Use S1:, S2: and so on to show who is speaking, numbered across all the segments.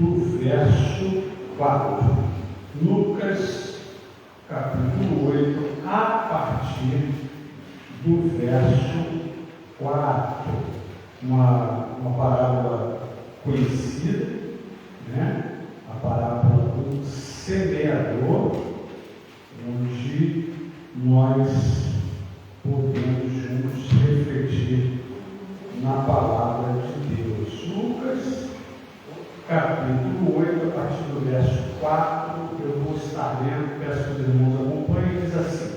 S1: do verso 4. Lucas, capítulo 8, a partir do verso 4. Uma parábola conhecida, né? A parábola do semeador, onde nós podemos juntos refletir na palavra de Deus. Lucas, capítulo 8, a partir do verso 4, eu vou estar lendo, peço que os irmãos acompanhem, diz assim: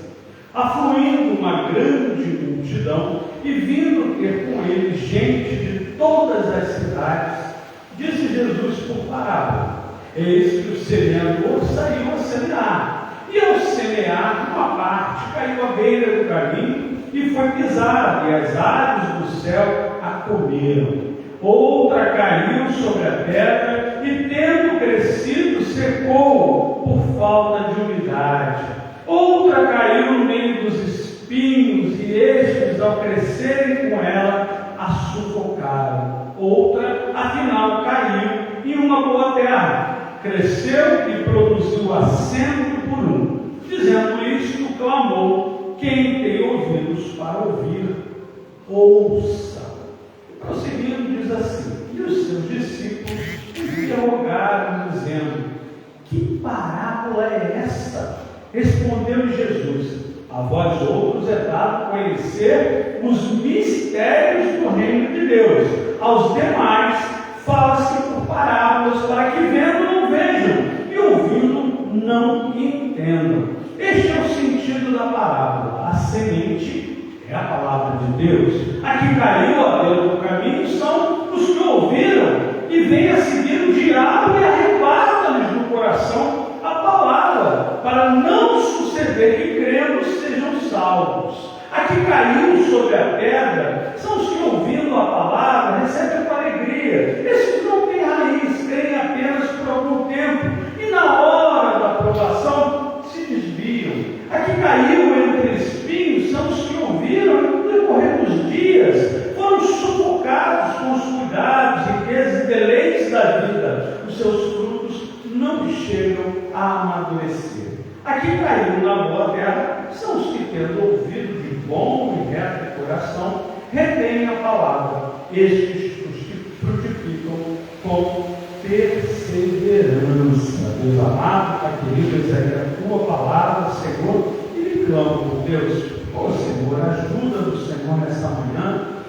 S1: afluindo uma grande multidão e vindo ter com ele gente de todas as cidades, disse Jesus por parábola: eis que o semeador saiu a semear. E ao semear, uma parte caiu à beira do caminho e foi pisada, e as aves do céu a comeram. Outra caiu sobre a pedra e, tendo crescido, secou por falta de umidade. Outra caiu no meio dos espinhos e estes, ao crescerem com ela, a sufocaram. Outra, afinal, caiu em uma boa terra. Cresceu e produziu a 100 por 1. Dizendo isto, clamou: quem tem ouvidos para ouvir, ouça. Prosseguindo, diz assim: e os seus discípulos interrogaram, dizendo: que parábola é esta? Respondeu Jesus: a vós outros é dado conhecer os mistérios do reino de Deus. Aos demais fala-se por parábolas, para que vendo não vejam e ouvindo não entendam. Este é o sentido da parábola. A semente é a palavra de Deus. A que caiu à beira do caminho são os que ouviram e vêm a seguir o diabo e arrebata-lhes no coração a palavra, para não suceder que crendo sejam salvos. A que caiu sobre a pedra são os que, ouvindo a palavra, recebem com alegria. Esses não têm raiz, creem apenas por algum tempo, e na hora da provação se desviam. A que caiu entre espinhos são os que ouviram e, no decorrer dos dias, foram sufocados com os cuidados, riquezas e deleites da vida. Os seus frutos não chegam a amadurecer. A que caiu na boa terra são os que, tendo ouvido de bom e reto coração, retêm a palavra. Estes os que frutificam com perseverança. Deus amado, Pai querido, essa é a tua palavra, Senhor, e lhe clamo por Deus. Ó Senhor, ajuda do Senhor nesta manhã,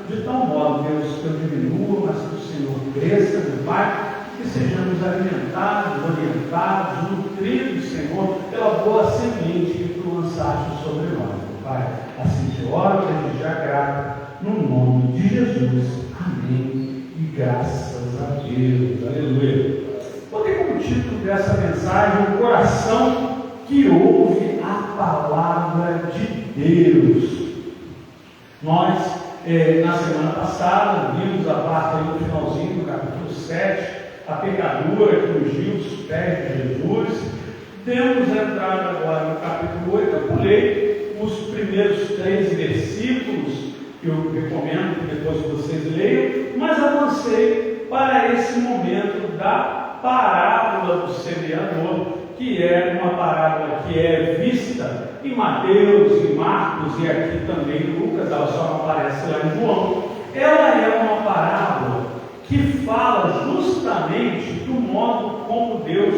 S1: de tal modo, Deus, que eu diminua, mas que o Senhor cresça, meu Pai, que sejamos alimentados, orientados, nutridos, Senhor, pela boa semente que tu lançaste sobre nós, meu Pai. Assim te oro, desde já grato, no nome de Jesus. Amém. E graças a Deus. Aleluia. Botei como título dessa mensagem: o coração que ouve a palavra de Deus. Nós, na semana passada, vimos a parte aí no finalzinho do capítulo 7, a pecadora que ungiu os pés de Jesus. Temos entrado agora no capítulo 8, eu pulei os primeiros 3 versículos, que eu recomendo que depois vocês leiam, mas avancei para esse momento da parábola do semeador, que é uma parábola que é vista em Mateus, em Marcos e aqui também em Lucas, ela só não aparece lá em João. Ela é uma parábola que fala justamente do modo como Deus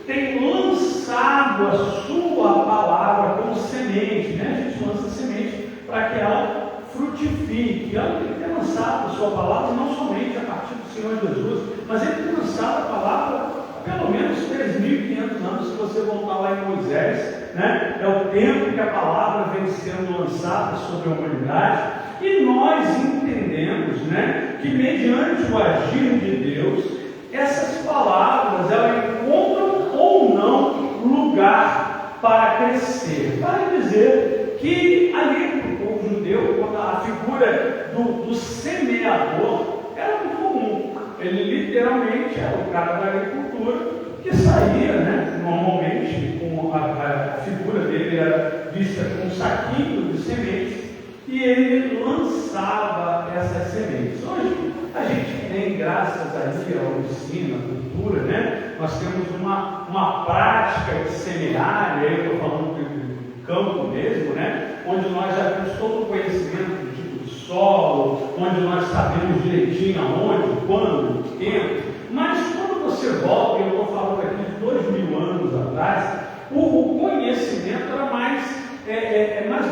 S1: tem lançado a sua palavra como semente, né? A gente lança semente para que ela frutifique. Ela tem que ter lançado a sua palavra não somente a partir do Senhor Jesus, mas ele tem lançado a palavra há pelo menos 3.500 anos, se você voltar lá em Moisés, né? É o tempo que a palavra vem sendo lançada sobre a humanidade. E nós entendemos, né, que mediante o agir de Deus, essas palavras elas encontram ou não lugar para crescer. Vale dizer que ali no povo judeu, quando a figura do semeador era muito comum. Ele literalmente era o cara da agricultura que saía, né, normalmente, com a figura dele era vista com um saquinho de sementes, e ele lançava essas sementes. Hoje a gente tem, graças a Deus, ao ensino, à cultura, né, Nós temos uma prática de semear, e aí eu estou falando do campo mesmo, né? Onde nós já temos todo o conhecimento do tipo de solo, onde nós sabemos direitinho aonde, quando, o tempo. Mas quando você volta, e eu estou falando aqui de 2000 anos atrás, o conhecimento era mais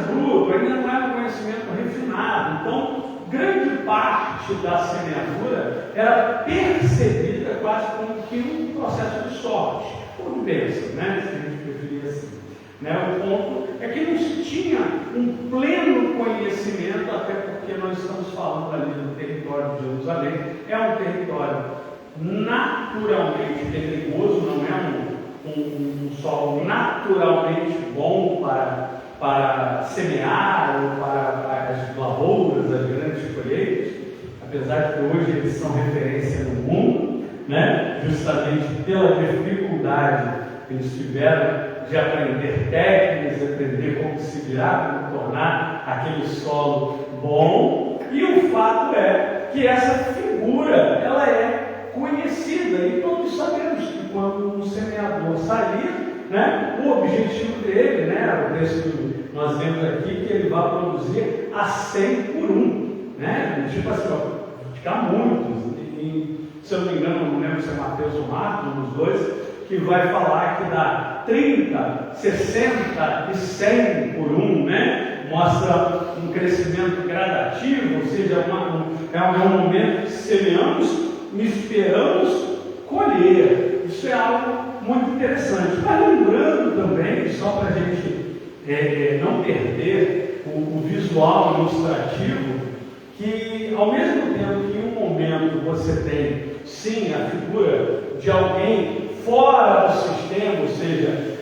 S1: bruto, ainda não era um conhecimento refinado. Então, grande parte da semeadura era percebida quase como que um processo de sorte, ou de bênção, né? Se a gente preferir assim. Né? O ponto é que não se tinha um pleno conhecimento, até porque nós estamos falando ali do território de Jerusalém. É um território naturalmente pedregoso, não é um solo naturalmente bom para semear ou para as lavouras, as grandes colheitas, apesar de que hoje eles são referência no mundo, né? Justamente pela dificuldade que eles tiveram de aprender técnicas, de aprender como se virar, como tornar aquele solo bom. E o fato é que essa figura, ela é conhecida, e todos sabemos que quando um semeador sair, né, o objetivo dele, né, o texto que nós vemos aqui, que ele vai produzir a 100 por 1, né, tipo assim, ficar muitos, e, se eu não me engano, não lembro se é Mateus ou Marcos, um dos dois, que vai falar que dá 30, 60 e 100 por 1, né? Mostra um crescimento gradativo, ou seja, é um momento que semeamos e esperamos colher. Isso é algo muito interessante. Mas lembrando também, só para a gente não perder o visual ilustrativo, que ao mesmo tempo que em um momento você tem, sim, a figura de alguém fora do sistema, ou seja,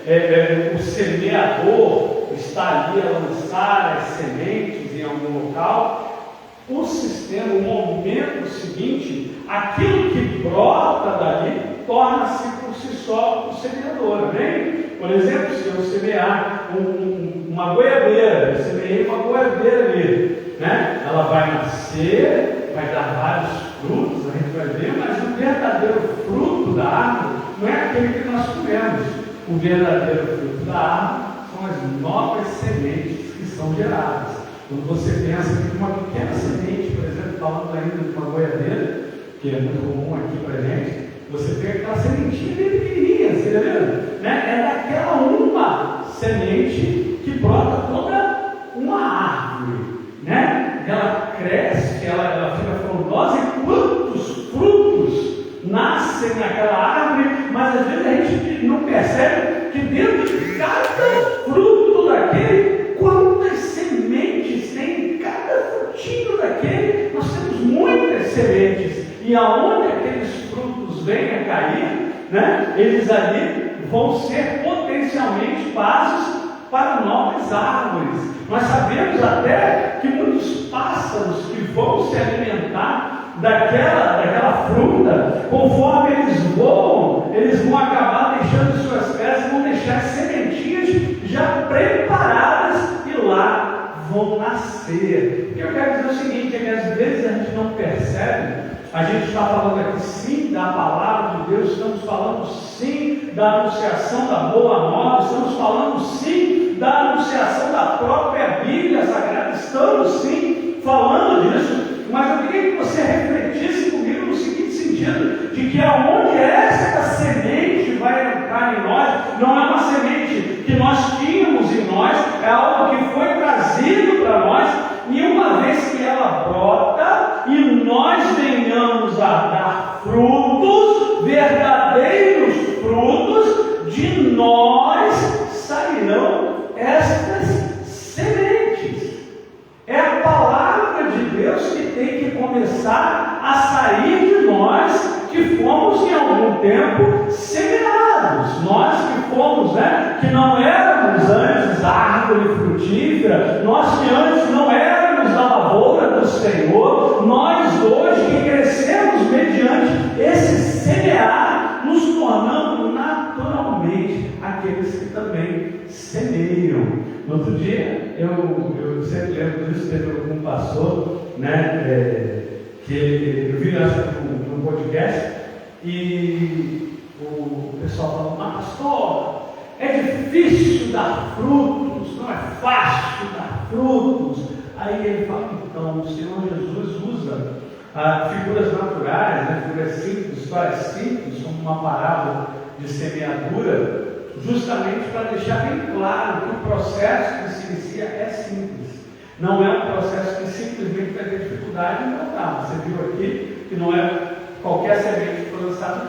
S1: o semeador está ali a lançar as sementes em algum local, o sistema, o momento seguinte, aquilo que brota dali, torna-se por si só o semeador, né? Por exemplo, se eu semear uma goiabeira, eu semeei uma goiabeira ali, né? Ela vai nascer, vai dar vários frutos, a gente vai ver, mas o verdadeiro fruto da árvore não é aquele que nós comemos. O verdadeiro fruto da árvore são as novas sementes que são geradas. Quando você pensa que uma pequena semente, por exemplo, falando ainda de uma goiabeira, que é muito comum aqui para a gente, você pega aquela sementinha bem pequenininha, você está vendo? Né? É daquela uma semente que brota toda uma árvore, né? Ela cresce, ela fica frondosa, e quantos frutos nascem naquela árvore, mas às vezes a gente não percebe que dentro de cada fruto daquele, quantas sementes tem em cada frutinho daquele. Nós temos muitas sementes, e aonde aqueles frutos venham a cair, né, eles ali vão ser potencialmente bases para novas árvores. Nós sabemos até que muitos pássaros que vão se alimentar daquela fruta, conforme eles vão acabar deixando suas peças, vão deixar sementinhas já preparadas e lá vão nascer. O que eu quero dizer é o seguinte, é que às vezes a gente não percebe. A gente está falando aqui sim da palavra de Deus, estamos falando sim da anunciação da boa nova, estamos falando sim da anunciação da própria Bíblia Sagrada, estamos sim falando disso, mas eu queria que você refletisse comigo no seguinte sentido, de que aonde esta semente vai entrar em nós, não é uma semente que nós tínhamos em nós, é algo que foi trazido para nós, e uma vez que ela brota e nós venhamos a dar frutos, verdadeiros frutos, de nós sairão estas sementes. É a palavra de Deus que tem que começar a sair de nós que fomos em algum tempo semeados. Nós que fomos, que não éramos antes árvore frutífera, nós que antes não éramos a lavoura do Senhor, nós hoje que crescemos mediante esse semear, nos tornamos naturalmente aqueles que também semeiam. No outro dia, eu sempre lembro disso, teve algum pastor, que eu vi num podcast, e o pessoal fala, mas pastor, é difícil dar frutos, não é fácil dar frutos. Aí ele fala, então, o Senhor Jesus usa figuras naturais, né, figuras simples, histórias simples, como uma parábola de semeadura, justamente para deixar bem claro que o processo que se inicia é simples. Não é um processo que simplesmente vai ter dificuldade em voltar. Você viu aqui que não é qualquer semente que for lançada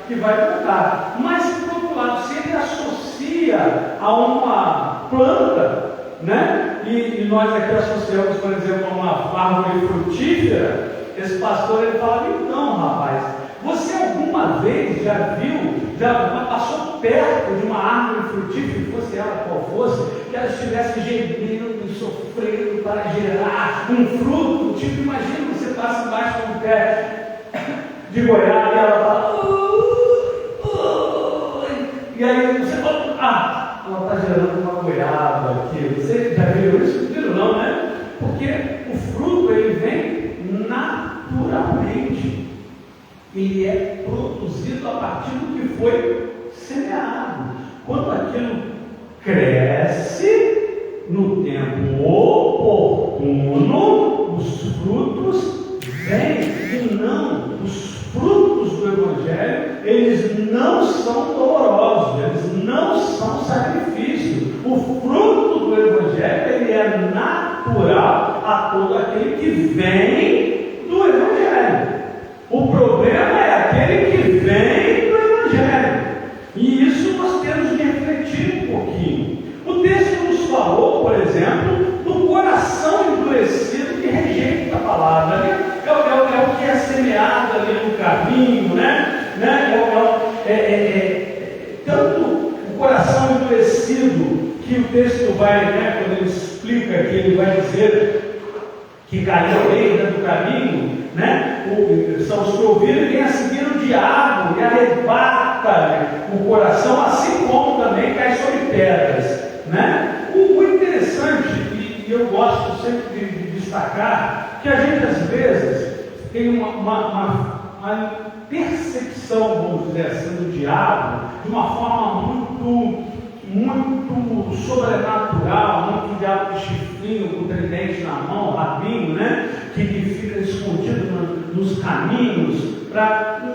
S1: que vai voltar. Mas, por outro lado, se ele associa a uma planta, né? E nós aqui associamos, por exemplo, a uma árvore frutífera, esse pastor ele fala, então, rapaz, você alguma vez já passou perto de uma árvore frutífera, fosse ela qual fosse, que ela estivesse gemendo e sofrendo para gerar um fruto? Tipo, imagina, você passa embaixo de um pé de goiaba e ela fala, e aí você fala, ela está gerando uma goiaba aqui. Você já viu isso? Viram não, né? Porque o fruto ele vem naturalmente. Ele é produzido a partir do que foi semeado. Quando aquilo cresce no tempo oportuno, os frutos vêm. E não, os frutos do Evangelho, eles não são dolorosos, eles não são sacrifício. O fruto do Evangelho, ele é natural a todo aquele que vem do Evangelho. O problema é aquele que vem do Evangelho. E isso nós temos que refletir um pouquinho. O texto nos falou, por exemplo, do coração endurecido que rejeita a palavra. É o que é semeado ali no caminho, né? Tanto o coração endurecido que o texto vai, né, quando ele explica que ele vai dizer que caiu ao meio do caminho, né? São os que ouviram e vêm a seguir o diabo e arrebata o coração, assim como também cai sobre pedras, né? O interessante, e eu gosto sempre de destacar, que a gente às vezes tem uma percepção, vamos dizer assim, do diabo de uma forma muito sobrenatural, muito diabo de chifrinho, com tridente na mão, rabinho, né? Que fica escondido nos caminhos.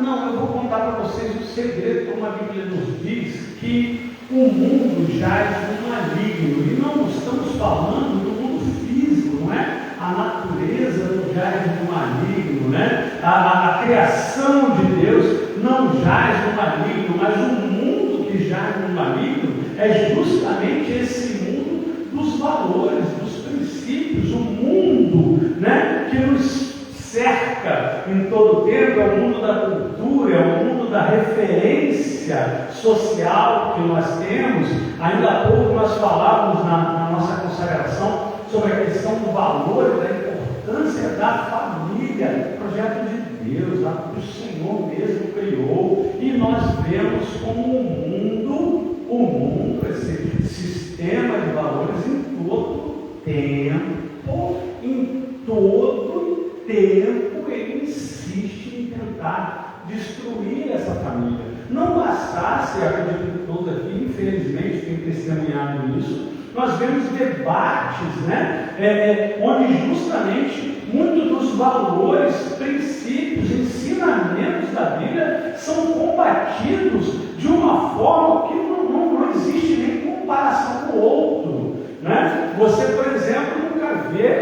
S1: Não, eu vou contar para vocês o segredo, como a Bíblia nos diz, que o mundo jaz no maligno. E não estamos falando do mundo físico, não é? A natureza não jaz no maligno, né? A criação de Deus não jaz no maligno, mas o mundo que jaz no maligno é justamente esse mundo dos valores, dos princípios, o mundo, né, que nos cerca em todo o tempo, é o mundo da cultura, é o mundo da referência social que nós temos. Ainda há pouco nós falávamos na nossa consagração sobre a questão do valor e da importância da família, projeto de Deus, que o Senhor mesmo criou, e nós vemos como o mundo, esse sistema de valores em todo tempo, ele insiste em tentar destruir essa família. Não bastasse, acredito que todos aqui, infelizmente, têm testemunhado isso, nós vemos debates, né, onde justamente muitos dos valores, princípios, ensinamentos da Bíblia são combatidos de uma forma que não existe nem comparação com o outro, né? Você, por exemplo, nunca vê,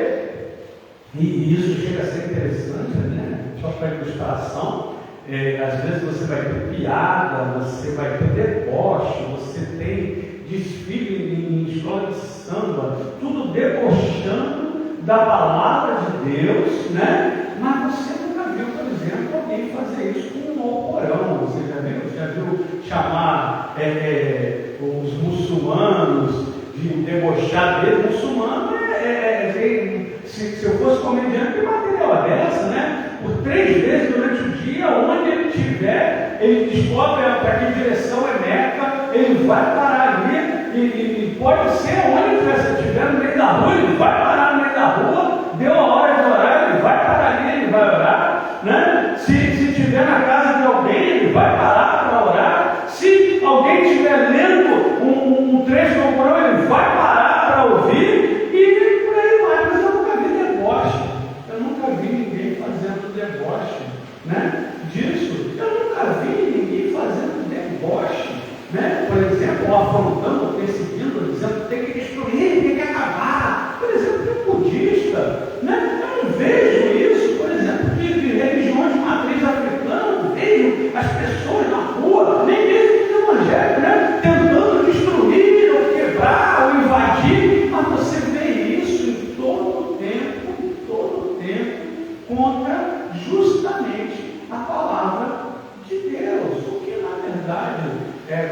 S1: e isso chega a ser interessante, né? Só para ilustração, às vezes você vai ter piada, você vai ter deboche, você tem desfile em escola de samba, tudo debochando da palavra de Deus, né? Mas você nunca viu, por exemplo, alguém fazer isso com um alcorão. Você já viu? Já viu chamar os muçulmanos de debochar dele? Muçulmano se eu fosse comediante, que material dessa, né? Por 3 vezes durante o dia, onde ele estiver, ele descobre para que direção é Meca, ele vai parar ali, e pode ser onde ele estiver, no meio da rua, ele vai parar no meio da rua, deu a hora de orar, ele vai parar ali, ele vai orar, né? Se estiver na casa de alguém, ele vai parar para orar. ou afrontando, ou perseguindo, ou dizendo que tem que destruir, tem que acabar. Por exemplo, um budista, né? Eu não vejo isso, por exemplo, de religiões de matriz africana, não vejo as pessoas na rua, nem mesmo no evangelho, né? Tentando destruir, ou quebrar, ou invadir, mas você vê isso em todo o tempo, contra justamente a palavra de Deus, o que na verdade,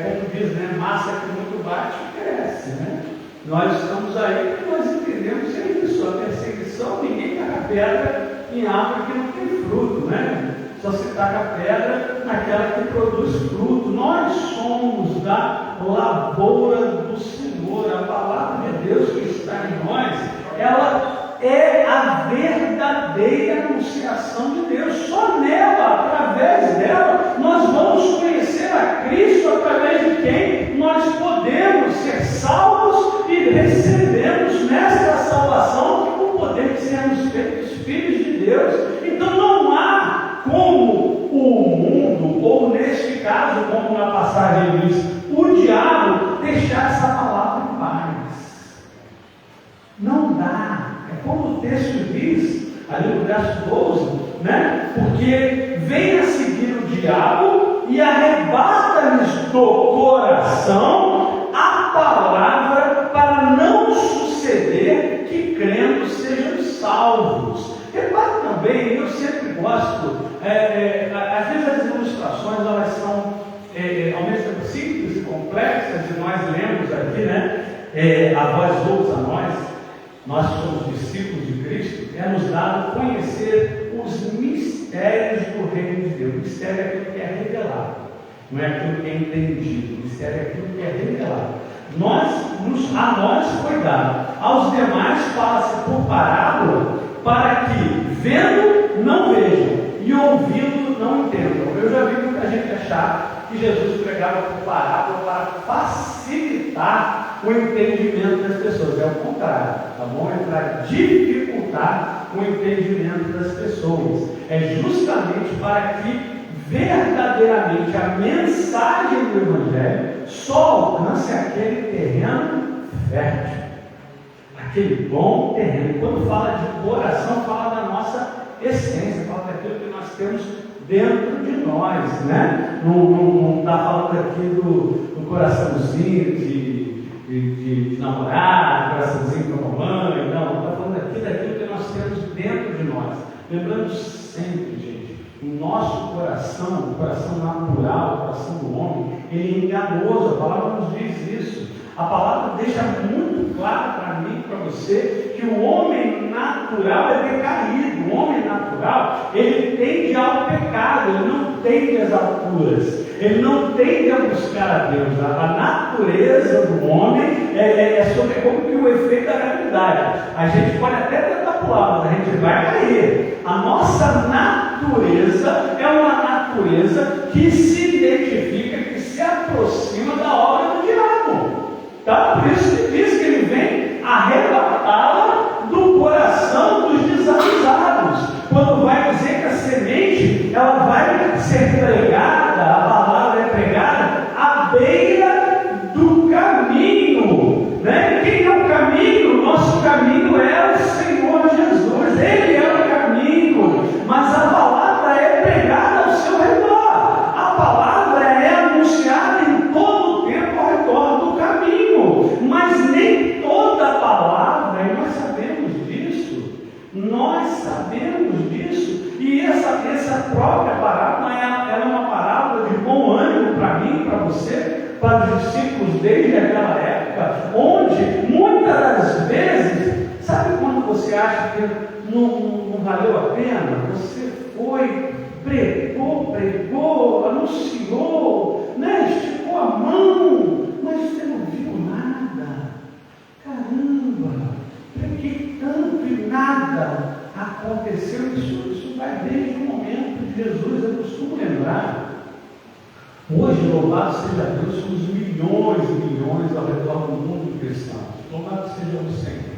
S1: como diz, né, massa que muito bate, cresce, né? Nós estamos aí porque nós entendemos isso, a perseguição, ninguém taca pedra em árvore que não tem fruto, né? Só se taca pedra naquela que produz fruto. Nós somos da lavoura do Senhor, a palavra de Deus que está em nós, ela é a verdadeira anunciação de Deus. Só nela, através dela, nós vamos conhecer a Cristo, através de quem nós podemos ser salvos e recebemos nesta salvação o poder de sermos feitos filhos de Deus. Então não há como o mundo, ou neste caso, como na passagem diz, o diabo deixar essa palavra em paz. Não dá. É como o texto diz, ali no verso 12, né? Porque vem a seguir o diabo e arrebata-lhes do coração a palavra para não suceder que crendo sejam salvos. Repare também, eu sempre gosto, às vezes as ilustrações elas são ao mesmo tempo simples e complexas, e nós lemos aqui, né? A vós outros, a nós que somos discípulos de Cristo, é nos dado conhecer os mistérios do reino de Deus. O mistério é aquilo que é revelado, não é aquilo que é entendido. O mistério é aquilo que é revelado. A nós foi dado, aos demais fala-se por parábola, para que vendo não vejam e ouvindo não entendam. Eu já vi muita gente achar que Jesus pregava por parábola para facilitar o entendimento das pessoas. É o contrário, tá bom? É para dificultar o entendimento das pessoas. É justamente para que verdadeiramente a mensagem do Evangelho só alcance aquele terreno fértil, aquele bom terreno. E quando fala de coração, fala da nossa essência, fala daquilo que nós temos dentro de nós, né? Não está falando aqui do coraçãozinho de namorar, coraçãozinho com a mamãe, não, está falando aqui daquilo que nós temos dentro de nós. Lembrando sempre, gente, o nosso coração, o coração natural, o coração do homem, ele é enganoso, a palavra nos diz isso. A palavra deixa muito claro para mim e para você que o homem natural é decaído. O homem natural, ele tende ao pecado, ele não tende às alturas, ele não tende a buscar a Deus. A natureza do homem é como que o efeito da gravidade. A gente pode até tentar pular, mas a gente vai cair. A nossa natureza é uma natureza que se identifica, que se aproxima da obra do diabo. Tá? Por isso que diz que ele vem arrebatá-la do coração dos desavisados. Quando vai dizer que a semente ela vai ser pregada, a palavra é pregada à beira do caminho, né? Quem é o caminho? Nosso caminho é o Senhor Jesus. Ele é o caminho, mas a palavra é pregada ao seu redor. A palavra é anunciada em todo o tempo ao redor do caminho, mas nem toda a palavra, e nós sabemos disso, e essa própria parábola ela é uma parábola de bom ânimo para mim, para você, para os discípulos desde aquela época, onde muitas das vezes, sabe quando você acha que não valeu a pena? Você foi, pregou, anunciou, né? Esticou a mão, mas você não viu nada. Caramba, preguei tanto e nada aconteceu. Isso vai desde o momento de Jesus. Eu costumo lembrar, hoje, louvado seja Deus, somos milhões e milhões ao redor do mundo cristão. Louvado seja o Senhor.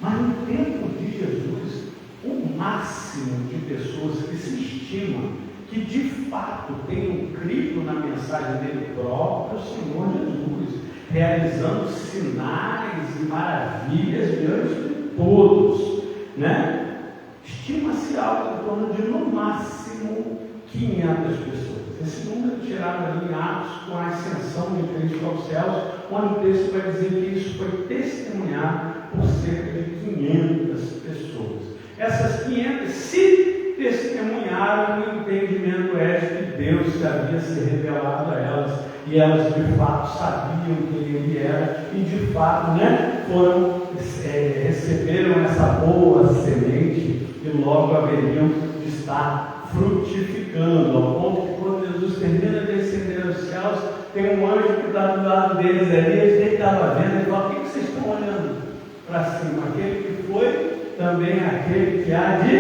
S1: Mas no tempo de Jesus, o máximo de pessoas que se estima que de fato tenham crido na mensagem dele próprio, o Senhor Jesus, realizando sinais e maravilhas diante de todos, né? Estima-se algo em torno de, no máximo, 500 pessoas. Esse número tirado ali em Atos com a ascensão de Cristo aos céus, onde o texto vai dizer que isso foi testemunhado por cerca de 500 pessoas. Essas 500 se testemunharam no entendimento de que Deus havia se revelado a elas, e elas de fato sabiam quem Ele era, e de fato, né, receberam essa boa semente e logo haveriam de estar frutificando, ao ponto que quando Jesus termina de descender aos céus, tem um anjo que está do lado deles ali, ele estava vendo, ele fala: o que vocês estão olhando para cima? Aquele que foi, também aquele que há de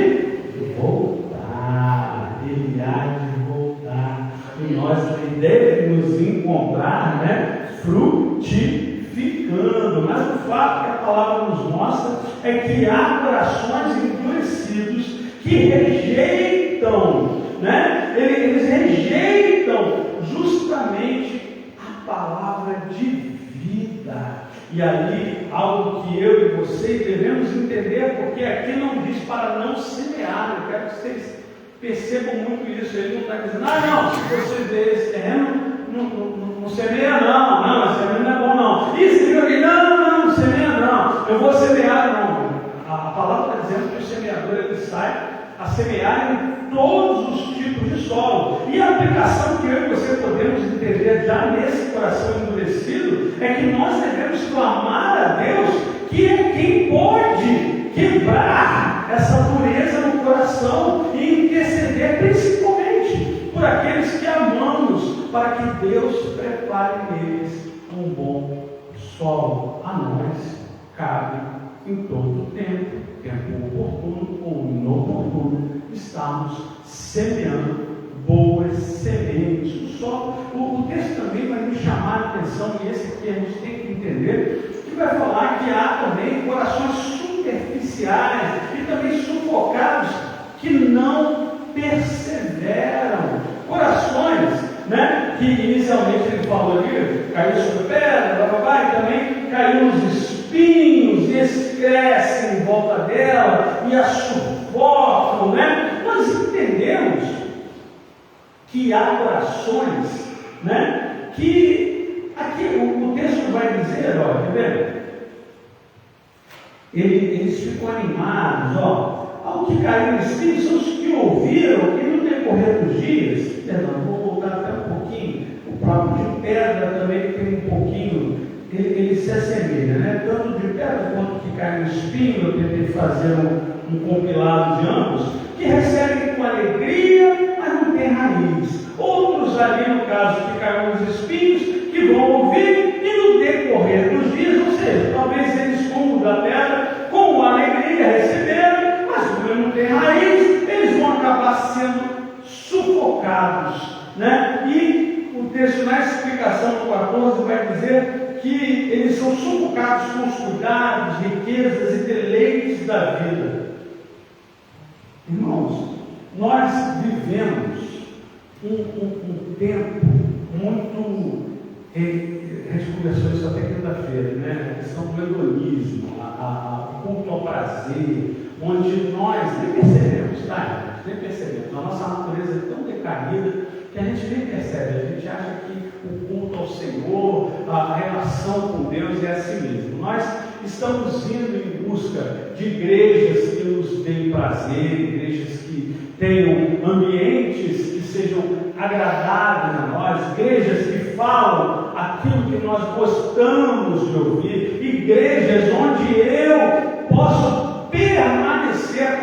S1: voltar, ele há de voltar, e nós devemos encontrar, né, frutificando. Mas o fato que a palavra nos mostra é que há corações endurecidos que rejeitam, né? Eles rejeitam justamente a palavra de vida. E ali, algo que eu e vocês devemos entender, porque aqui não diz para não semear. Eu quero que vocês percebam muito isso. Ele não está dizendo: não, se você vê esse terreno, não semeia não, semeia não é bom não. Isso, não semeia não, eu vou semear não. A palavra está dizendo que o semeador ele sai a semear em todos os tipos de solo. E a aplicação que eu e você podemos entender já nesse coração endurecido é que nós devemos clamar a Deus, que é quem pode quebrar essa dureza no coração e interceder principalmente por aqueles que amamos, para que Deus prepare neles um bom solo. A nós cabe em todo tempo oportuno ou inoportuno, estamos semeando boas sementes no solo. O texto também vai nos chamar a atenção, e esse aqui a gente tem que entender, que vai falar que há também corações superficiais e também sufocados que não perseveram. Corações, né, que inicialmente ele falou ali, caiu sobre pedra, e também caiu nos espinhos, e esses crescem em volta dela e a sufocam, né? Nós entendemos que há corações, né, que aqui o texto vai dizer, quer ver? Eles ficam animados, ao que caiu no espírito são os que ouviram, e no decorrer dos dias, vou voltar até um pouquinho, o próprio de pedra também tem um pouquinho, ele se assemelha, né? Tanto de pedra quanto que cai no espinho. Eu tentei fazer um compilado de ambos, que recebem com alegria, mas não tem raiz. Outros ali, no caso, que caem nos espinhos, que vão ouvir, e no decorrer dos dias, ou seja, talvez eles, como da pedra, com alegria receberam, mas como não tem raiz, eles vão acabar sendo sufocados, né? E o texto, na explicação do 14, vai dizer que eles são sufocados com os cuidados, riquezas e deleites da vida. Irmãos, nós vivemos um tempo muito, a gente conversou isso até quinta-feira, né? A questão do hedonismo, o culto ao prazer, onde nós nem percebemos, tá? Nem percebemos. A nossa natureza é tão decaída que a gente nem percebe. A gente acha que o culto ao Senhor, a relação com Deus é assim mesmo. Nós estamos indo em busca de igrejas que nos deem prazer, igrejas que tenham ambientes que sejam agradáveis a nós, igrejas que falam aquilo que nós gostamos de ouvir, igrejas onde eu posso permanecer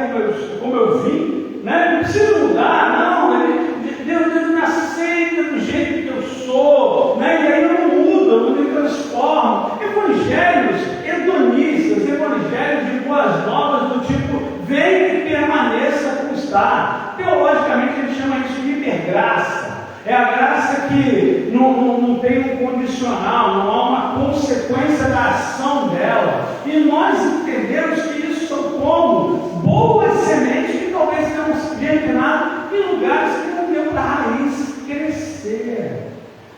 S1: como eu vim, né? Não precisa mudar, não. Deus me aceita do jeito que eu sou, né? E aí eu não mudo, eu não me transformo. Evangelhos hedonistas, evangelhos de boas novas, do tipo: vem e permaneça como está. Teologicamente a gente chama isso de hipergraça. É a graça que não tem um condicional, não há uma consequência da ação dela. E nós entendemos que isso são como boas sementes que talvez tenham germinado em lugares que não deu crescer.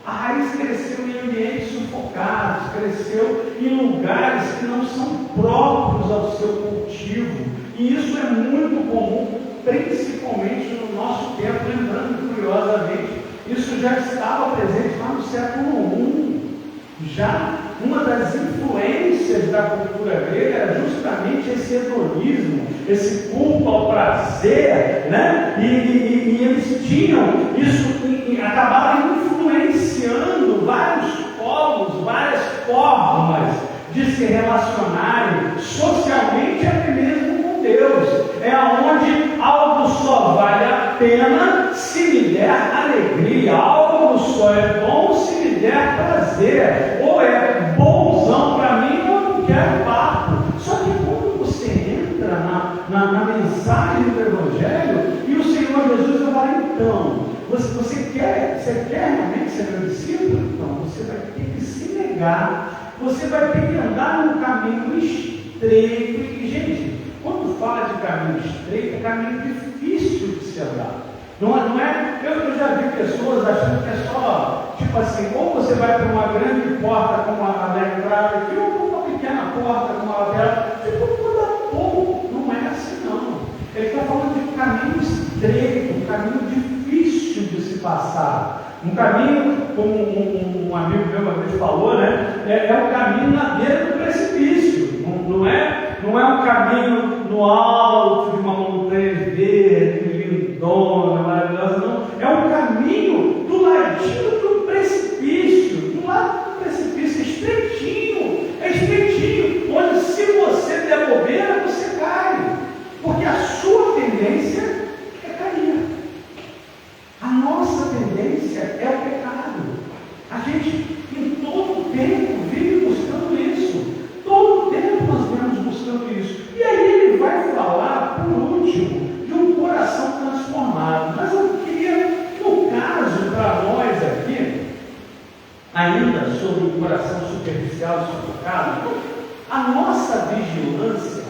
S1: A raiz cresceu em ambientes sufocados, cresceu em lugares que não são próprios ao seu cultivo. E isso é muito comum, principalmente no nosso tempo, lembrando curiosamente, isso já estava presente lá no século I. Já uma das influências da cultura grega era justamente esse hedonismo, esse culto ao prazer, né? E eles tinham isso, acabaram influenciando vários povos, várias formas de se relacionarem socialmente, até mesmo com Deus. É onde algo só vale a pena se me der alegria, algo só é bom se me der prazer, ou é bonzão para mim ou eu não quero papo. Só que quando você entra na mensagem do Evangelho e o Senhor Jesus vai falar, então, você quer realmente ser meu discípulo? Então você vai ter que se negar, você vai ter que andar num caminho estreito. E, gente, quando fala de caminho estreito, é caminho difícil de se andar. Não é, eu já vi pessoas achando que é só, tipo assim, ou você vai para uma grande porta com uma entrada aqui, ou uma pequena porta com uma lateral, tipo, muda pouco. Não é assim, não. Ele está falando de um caminho estreito, um caminho difícil de se passar. Um caminho, como um amigo meu uma vez falou, né? É um caminho na beira do precipício. Não é um caminho no alto de uma montanha verde, lindona, maravilhosa, não. É um caminho do ladinho do precipício, do lado do precipício, estreitinho, onde se você der bobeira, você cai, porque a sua tendência é cair. A nossa tendência é o pecado. A gente, em todo tempo, vive buscando isso. Todo tempo nós vemos buscando isso. E aí ele vai falar, por último, de um coração transformado. Mas eu queria, no caso, para nós aqui, ainda sobre o coração superficial e sufocado, a nossa vigilância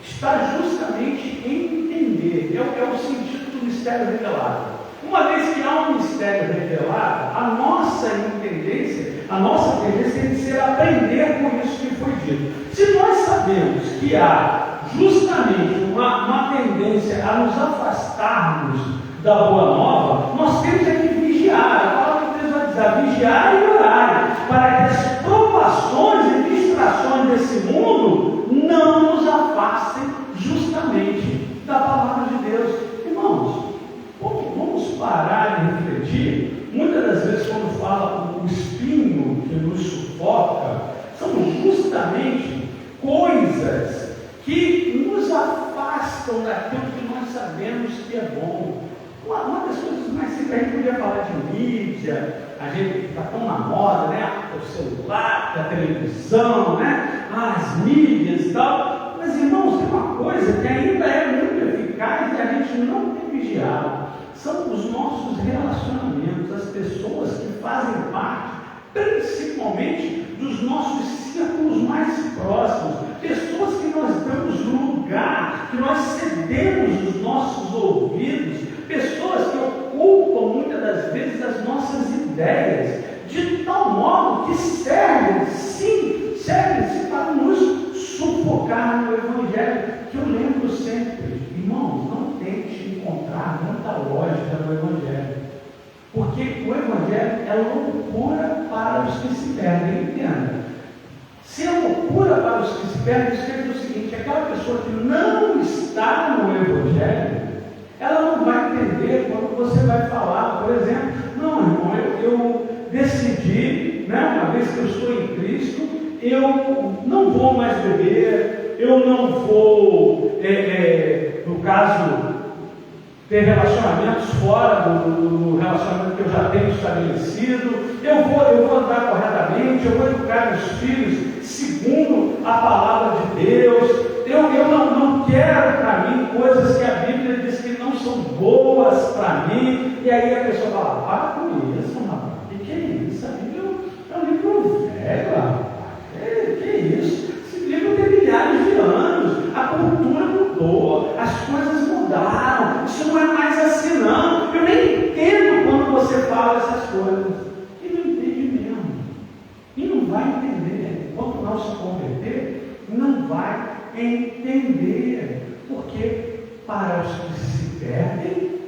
S1: está justamente em entender, é o sentido do mistério revelado. Uma vez que há um mistério revelado, a nossa tendência tem de ser aprender com isso que foi dito. Se nós sabemos que há justamente uma tendência a nos afastarmos da boa nova, nós temos que vigiar. A palavra de Deus vai dizer, vigiar e orar, para que as provações e distrações desse mundo não nos afastem justamente da palavra de Deus. Irmãos, vamos parar e refletir. Muitas das vezes, quando fala o espinho que nos sufoca, são justamente coisas que nos afastam daquilo que nós sabemos que é bom. Uma das coisas mais simples, a gente podia falar de mídia, a gente está tão na moda, né? O celular, a televisão, né? As mídias e tal. Mas, irmãos, tem uma coisa que ainda é muito eficaz e a gente não tem vigiado. São os nossos relacionamentos, as pessoas que fazem parte, principalmente dos nossos círculos mais próximos, pessoas que nós damos lugar, que nós cedemos os nossos ouvidos, pessoas que ocupam muitas das vezes as nossas ideias, de tal modo que servem para nos sufocar no Evangelho, que eu lembro sempre, irmãos, não tente encontrar muita lógica no Evangelho, porque o Evangelho é loucura para os que se perdem. Entenda, se é loucura para os que se perdem, isso quer dizer o seguinte: aquela pessoa que não está no Evangelho, ela não vai entender quando você vai falar, por exemplo, não, irmão, eu decidi, né, uma vez que eu estou em Cristo, eu não vou mais beber, eu não vou, no caso, ter relacionamentos fora do relacionamento que eu já tenho estabelecido, eu vou andar corretamente, eu vou educar meus filhos segundo a palavra de Deus, eu não quero para mim coisas que a Bíblia diz que não são boas para mim. E aí a pessoa fala, para com isso, rapaz, que é isso? A Bíblia é um livro velho, rapaz. Que isso? Esse livro tem milhares de anos, a cultura mudou, as coisas mudaram, isso não é mais assim não, eu nem entendo você fala essas coisas. E não entende mesmo. E não vai entender. Enquanto não se converter, não vai entender. Porque para os que se perdem,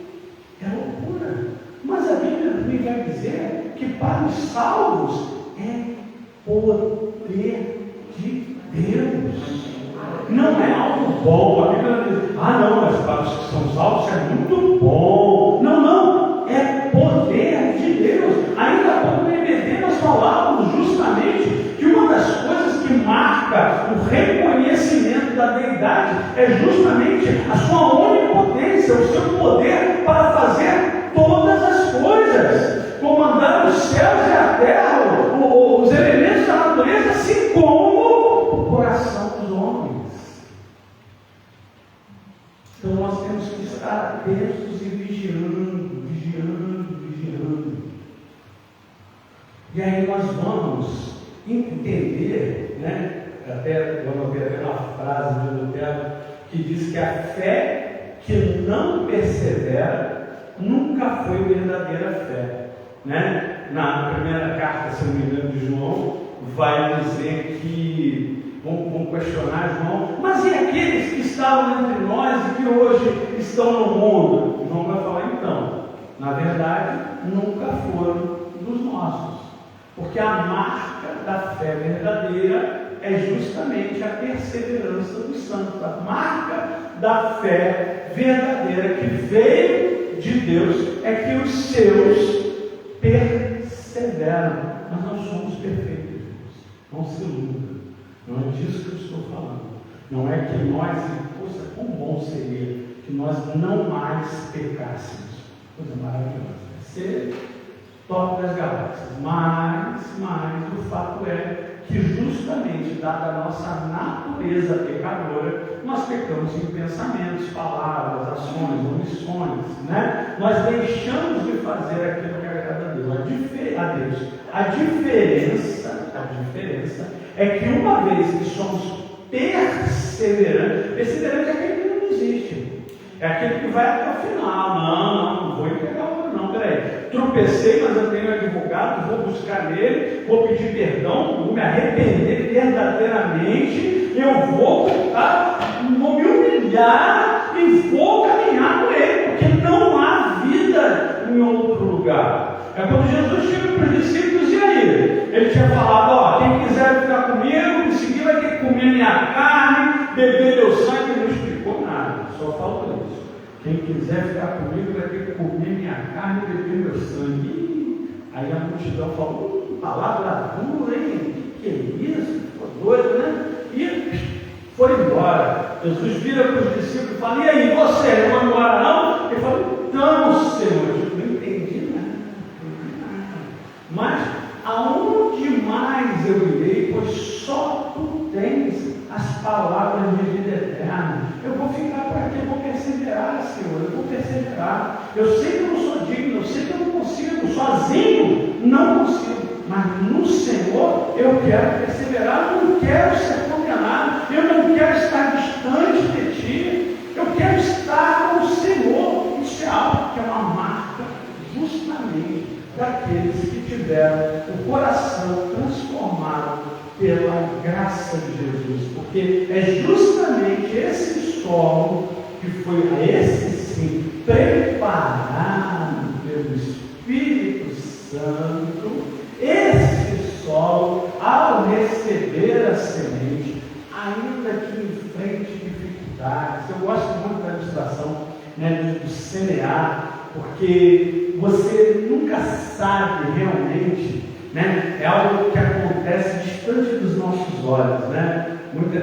S1: é loucura. Mas a Bíblia também vai dizer que para os salvos é poder de Deus. Não é algo bom. A Bíblia diz, não, mas para os que são salvos é muito bom. Não, é poder de Deus. Ainda há pouco no EBD nós falávamos justamente que uma das coisas que marca o reconhecimento da deidade é justamente a sua onipotência, o seu poder para fazer todas as coisas, comandar os céus e a terra, os elementos da natureza, assim como o coração dos homens. Então nós temos que estar atentos e vigiando. E aí nós vamos entender, né? Até vamos ver até uma frase de Lutero que diz que a fé que não persevera nunca foi verdadeira fé, né? Na primeira carta, se não me engano, de João, vai dizer que vamos questionar João, mas e aqueles que estavam entre nós e que hoje estão no mundo? João vai falar então, na verdade, nunca foram dos nossos, porque a marca da fé verdadeira é justamente a perseverança dos santos. A marca da fé verdadeira que veio de Deus é que os seus perseveram. Mas não somos perfeitos, não se iluda. Não é disso que eu estou falando. Não é que nós, poxa, quão bom seria que nós não mais pecássemos. Coisa maravilhosa. Ser top das galáxias. Mas o fato é que justamente dada a nossa natureza pecadora, nós pecamos em pensamentos, palavras, ações, omissões, né? Nós deixamos de fazer aquilo que agrada a Deus. A diferença é que uma vez que somos perseverantes é aquele que não desiste, é aquele que vai até o final. Não vou entregar outro não, peraí, tropecei, mas eu tenho advogado, vou buscar nele, vou pedir perdão, vou me arrepender verdadeiramente, eu vou me humilhar e vou caminhar com ele, porque não há vida em outro lugar. É quando Jesus chega para os discípulos, e aí? Ele tinha falado, quem quiser ficar comigo, me seguir, vai ter que comer minha carne, beber meu sangue. Ele não explicou nada, só falta isso. Quem quiser ficar comigo vai ter que comer minha carne e beber meu sangue. Aí a multidão falou, palavra dura, hein? Que isso? Ficou doido, né? E foi embora. Jesus vira para os discípulos e fala, e aí, você não vai embora não? Ele falou, não, Senhor, eu não entendi nada. Mas aonde mais eu irei, pois só tu tens as palavras de vida eterna. Eu vou ficar por aqui, eu vou perseverar, Senhor, eu vou perseverar. Eu sei que eu não sou digno, eu sei que eu não consigo, sozinho não consigo, mas no Senhor eu quero perseverar, eu não quero ser condenado, eu não quero estar distante de Ti, eu quero estar com o Senhor. Isso é algo que é uma marca justamente daqueles que tiveram o coração transformado pela graça de Jesus, porque é justamente esse solo que foi a esse sim preparado pelo Espírito Santo. Esse solo, ao receber a semente, ainda que enfrente dificuldades. Eu gosto muito da ilustração, né, do semear, porque você nunca sabe realmente, né? É algo que acontece distante dos nossos olhos, né?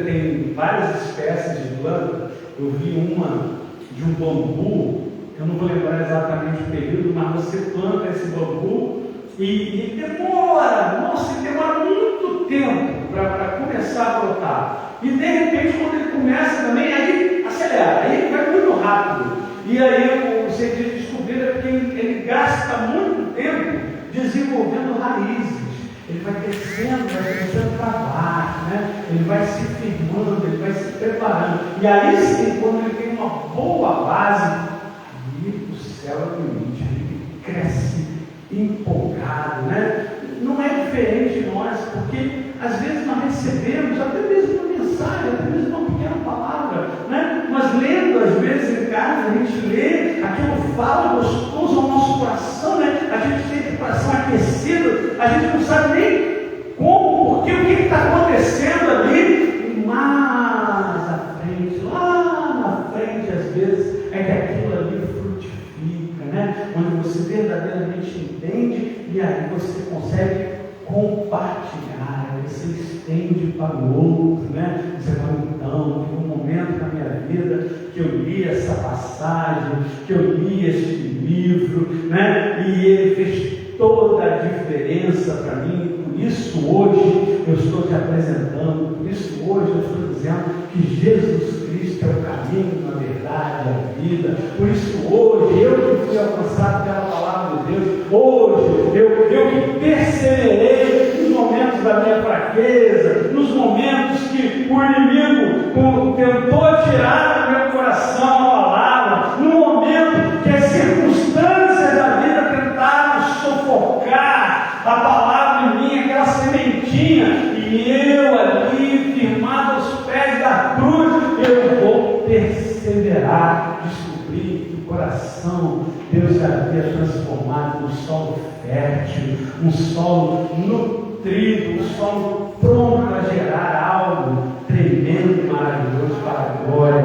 S1: Tem várias espécies de planta. Eu vi uma de um bambu, eu não vou lembrar exatamente o período, mas você planta esse bambu e demora muito tempo para começar a brotar. E de repente, quando ele começa também, aí acelera, aí ele vai muito rápido. E aí os cientistas descobriram que ele gasta muito tempo desenvolvendo raízes. Ele vai crescendo para baixo, né? Ele vai se firmando, ele vai se preparando. E aí sim, quando ele tem uma boa base, aí o céu é o limite, aí ele cresce empolgado, né? Não é diferente de nós, porque às vezes nós recebemos até mesmo uma mensagem, até mesmo uma pequena palavra, né? Mas lendo às vezes em casa, a gente lê, aquilo fala gostoso ao nosso coração, né? A gente sente o coração aquecido, a gente não sabe nem como, porque o que está acontecendo ali, mas lá na frente, às vezes, é que aquilo ali frutifica, né? Onde você verdadeiramente entende e aí você consegue compartilhar, você estende para o outro, né? Você fala, então, teve um momento na minha vida que eu li essa passagem, que eu li esse livro, né? E ele fez toda a diferença para mim. Por isso hoje eu estou te apresentando, por isso hoje eu estou dizendo que Jesus Cristo é o caminho, a verdade, a vida. Por isso hoje eu que fui alcançado pela palavra de Deus, hoje eu que perseverei nos momentos da minha fraqueza, nos momentos que o inimigo tentou tirar do meu coração a palavra, no momento que as circunstâncias da vida tentaram sufocar a palavra em mim, aquela sementinha, e eu ali, firmado aos pés da cruz, eu vou perseverar, descobrir que o coração Deus havia transformado num solo fértil, um solo nutrido, um solo pronto a gerar algo tremendo e maravilhoso para a glória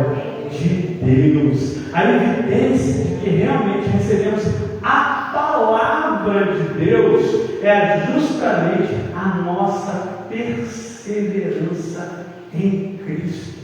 S1: de Deus. A evidência de que realmente recebemos a palavra de Deus é justamente a nossa perseverança em Cristo.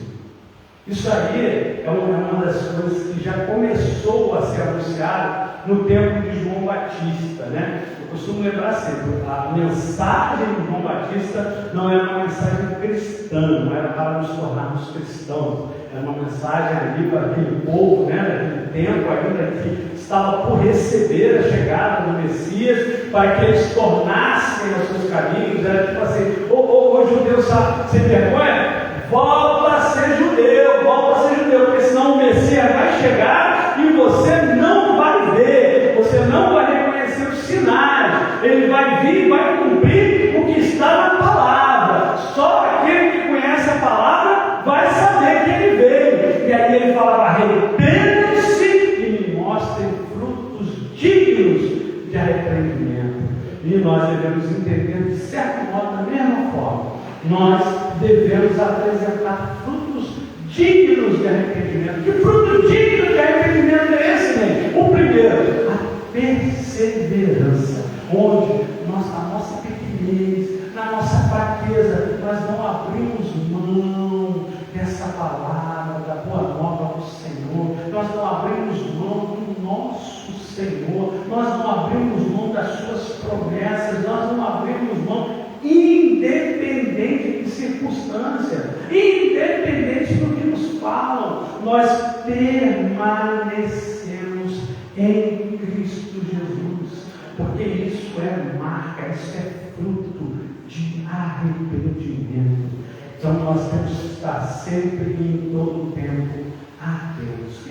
S1: Isso aí é uma das coisas que já começou a ser anunciado no tempo de João Batista, né? Eu costumo lembrar sempre, a mensagem de João Batista não era uma mensagem cristã, não era para nos tornarmos cristãos, era uma mensagem ali para aquele povo, né, daquele tempo ainda que estava por receber a chegada do Messias, para que eles tornassem os seus caminhos. Era tipo assim, ô judeu sem vergonha, volta a ser judeu, porque senão o Messias vai chegar e você não vai ver, você não vai reconhecer os sinais, ele vai vir e vai cumprir o que está na palavra. Só aquele que conhece a palavra vai saber que ele veio. E aí ele falava, arrependam-se e me mostrem frutos dignos de arrependimento. E nós devemos entender de certo modo, da mesma forma, nós devemos apresentar frutos dignos de arrependimento. Que fruto digno de arrependimento é esse, né? O primeiro, a perseverança, onde nós, na nossa pequenez, na nossa fraqueza, nós não abrimos mão dessa palavra, da boa nova do Senhor, nós não abrimos mão do nosso Senhor, nós não abrimos mão das suas promessas, nós não abrimos mão, independente de circunstância, independente do que nos falam, nós permanecemos em Cristo Jesus, porque isso é marca, isso é fruto de arrependimento. Então nós temos que estar sempre e em todo o tempo a Deus. E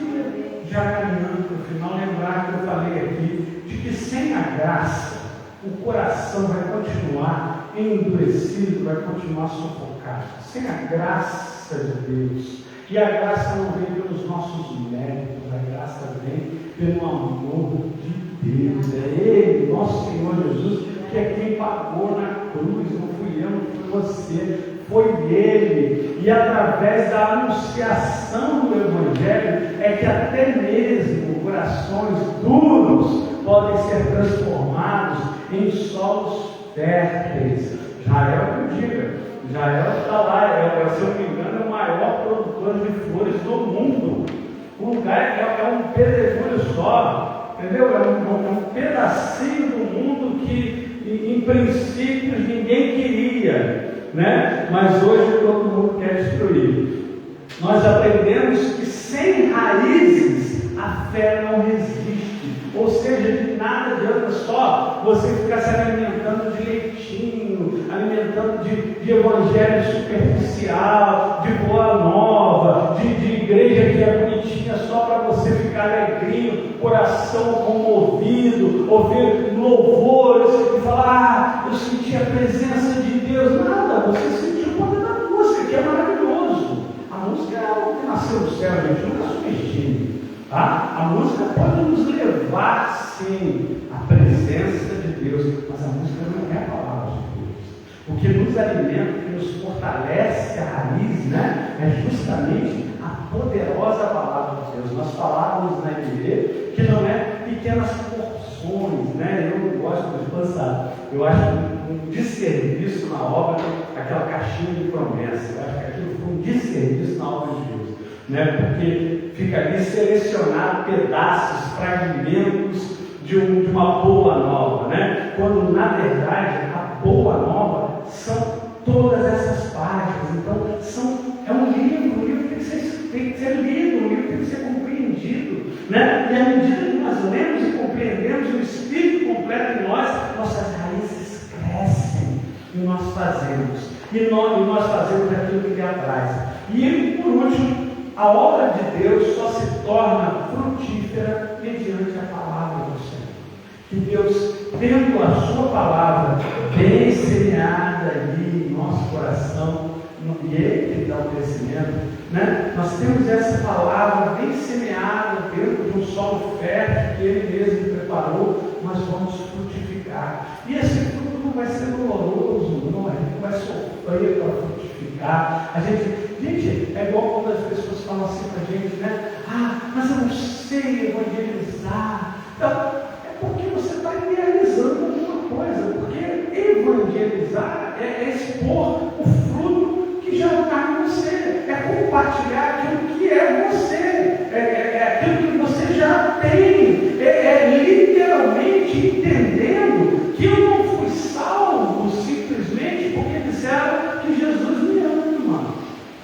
S1: já caminhando para o final, lembrar que eu falei aqui de que sem a graça o coração vai continuar endurecido, vai continuar sufocado. Sem a graça de Deus. E a graça não vem pelos nossos méritos, a graça vem pelo amor de Deus. É Ele, nosso Senhor Jesus, que é quem pagou na cruz. Não fui eu, não foi você, foi Ele. E através da anunciação do Evangelho é que até mesmo corações duros podem ser transformados em solos férteis. Israel que diga, Israel está lá, se eu não me engano, é o maior produtor de flores do mundo. O lugar é um pedregulho só, entendeu? É um pedacinho do mundo que em princípio ninguém queria, né? Mas hoje todo mundo quer destruir. Nós aprendemos que sem raízes a fé não resiste. Ou seja, de nada adianta só você ficar se alimentando de leitinho, alimentando de evangelho superficial, de boa nova, de igreja que é bonitinha só para você ficar alegrinho. coração comovido, ouvir louvores, e falar, eu senti a presença de Deus. Nada, você sentiu o poder da música, que é maravilhoso. A música é algo que nasceu do céu, a gente nunca subestime. Tá? A música pode nos levar, sim, à presença de Deus, mas a música não é a palavra de Deus. O que nos alimenta, o que nos fortalece a raiz, né, é justamente a poderosa palavra de Deus. Nós falávamos na IBD que não é pequenas porções, né? Eu não gosto de pensar. Eu acho um desserviço na obra, aquela caixinha de promessa. Eu acho que aquilo foi um desserviço na obra de Deus, né? Porque fica ali selecionado pedaços, fragmentos de uma boa nova, né? Quando na verdade a boa nova são todas essas páginas. Então é um livro tem que ser lido, um livro tem que ser compreendido, né? E à medida que nós lemos e compreendemos, o Espírito completa em nós, nossas raízes crescem e nós fazemos. E nós fazemos aquilo que vem atrás. E por último, a obra de Deus só se torna frutífera mediante a palavra do Senhor. Que Deus, tendo a sua palavra bem semeada ali em nosso coração, e Ele que dá o crescimento, né? Nós temos essa palavra bem semeada dentro de um solo fértil que Ele mesmo preparou, nós vamos frutificar. E esse fruto não vai ser doloroso, não, a gente vai sofrer para frutificar. A gente, é igual quando as pessoas falam assim para a gente, né? Ah, mas eu não sei evangelizar. Então, é porque você está idealizando alguma coisa, porque evangelizar é expor o fruto que já está em você, é compartilhar aquilo que é você, é aquilo que você já tem, literalmente entendendo que eu não fui salvo simplesmente porque disseram que Jesus me ama.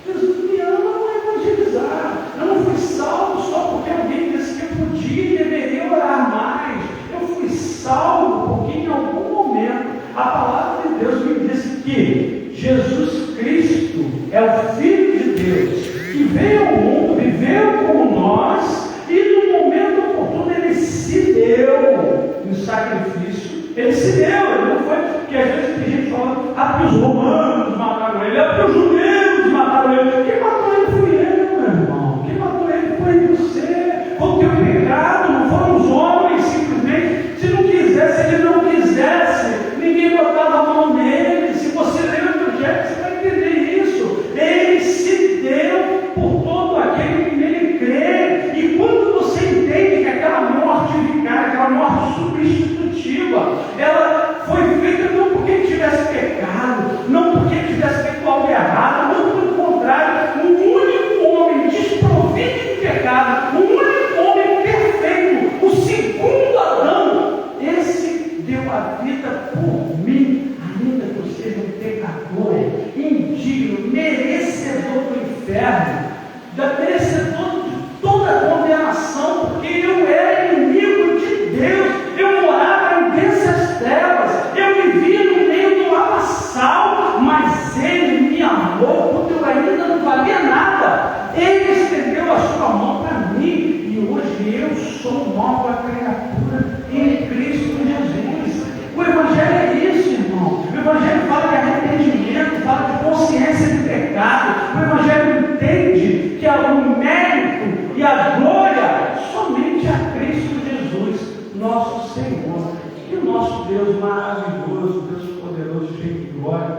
S1: Jesus me ama não é evangelizar. Eu não fui salvo só porque alguém disse que eu podia e deveria orar mais. Eu fui salvo porque em algum momento a palavra de Deus me disse que Jesus Cristo é o Filho de Deus, que veio ao mundo, viveu como nós, e no momento oportuno Ele se deu em sacrifício. Ele se deu, Ele não foi, porque às vezes tem gente falando, para os romanos mataram Ele, para os judeus mataram Ele. Quem matou Ele fui eu, meu irmão. Quem matou Ele foi você. Foi o teu pecado, não foram os homens, simplesmente. Se não quisesse, Ele não quisesse, ninguém botava a mão nele. Se você ler o Evangelho, você vai entender isso. Ele se deu por todo aquele que nele crê. E quando você entende que aquela morte vicária, aquela morte substitutiva, ela foi feita não porque ele tivesse pecado, não porque ele tivesse feito algo errado, não pelo contrário, um único homem desprovido de pecado, um único homem perfeito, o segundo Adão, esse deu a vida por mim, ainda que eu seja um pecador, indigno, merecedor do inferno, merecedor de toda a condenação, porque eu era inimigo de Deus, eu morava em densas trevas, eu vivia no meio do lamaçal, mas Ele me amou quando eu ainda não valia nada. Ele estendeu a sua mão para mim, e hoje eu sou nova criatura em Cristo Jesus. O Evangelho é isso, irmão. O Evangelho fala de arrependimento, fala de consciência de pecado. O Evangelho entende que o mérito e a glória somente a Cristo Jesus, nosso Senhor. E o nosso Deus maravilhoso, Deus poderoso, cheio de glória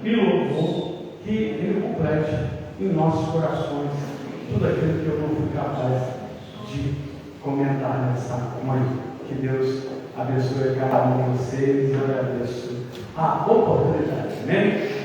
S1: e louvor, que Ele complete em nossos corações tudo aquilo que eu não fui capaz de comentar nessa manhã. Que Deus abençoe cada um de vocês. Eu agradeço a oportunidade. Amém?